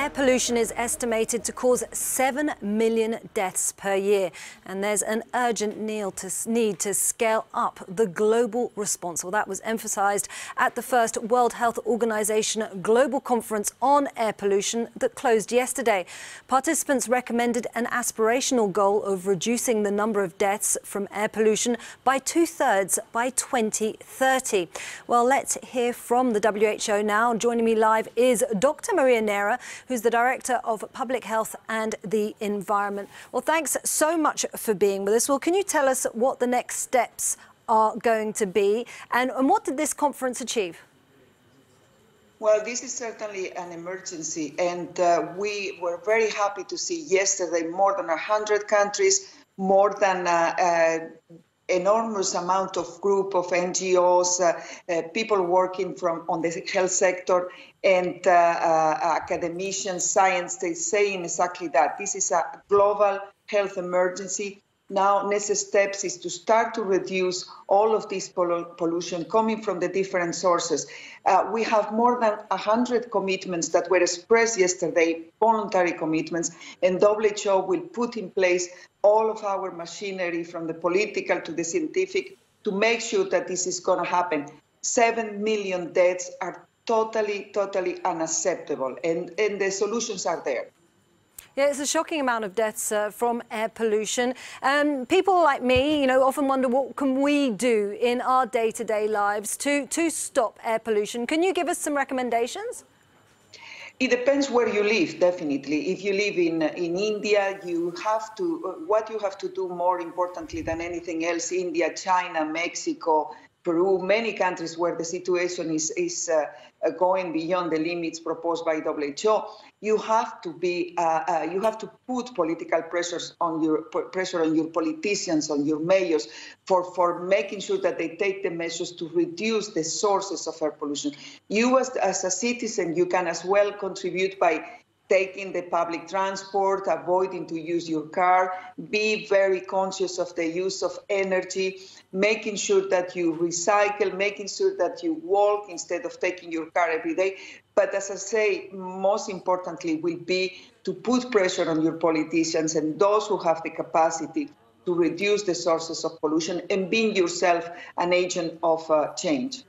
air pollution is estimated to cause 7 million deaths per year, and there's an urgent need to scale up the global response. Well, that was emphasised at the first World Health Organization Global Conference on Air Pollution that closed yesterday. Participants recommended an aspirational goal of reducing the number of deaths from air pollution by 2/3 by 2030. Well, let's hear from the WHO now. Joining me live is Dr. Maria Neira, who's the Director of Public Health and the Environment. Well, thanks so much for being with us. Well, can you tell us what the next steps are going to be, and what did this conference achieve? Well, this is certainly an emergency, and we were very happy to see yesterday more than 100 countries, more than enormous amount of group of NGOs, people working on the health sector, and academicians, science, they saying exactly that. This is a global health emergency. Now, next steps is to start to reduce all of this pollution coming from the different sources. We have more than 100 commitments that were expressed yesterday, voluntary commitments, and WHO will put in place all of our machinery, from the political to the scientific, to make sure that this is going to happen. 7 million deaths are totally unacceptable, and the solutions are there. Yeah, it's a shocking amount of deaths from air pollution. People like me, often wonder what can we do in our day-to-day lives to stop air pollution. Can you give us some recommendations? It depends where you live, definitely. If you live in India, what you have to do more importantly than anything else, India, China, Mexico, Peru, many countries where the situation is going beyond the limits proposed by WHO, you have to put political pressure on your politicians, on your mayors, for making sure that they take the measures to reduce the sources of air pollution. You as a citizen, you can as well contribute by taking the public transport, avoiding to use your car, be very conscious of the use of energy, making sure that you recycle, making sure that you walk instead of taking your car every day. But as I say, most importantly will be to put pressure on your politicians and those who have the capacity to reduce the sources of pollution, and being yourself an agent of change.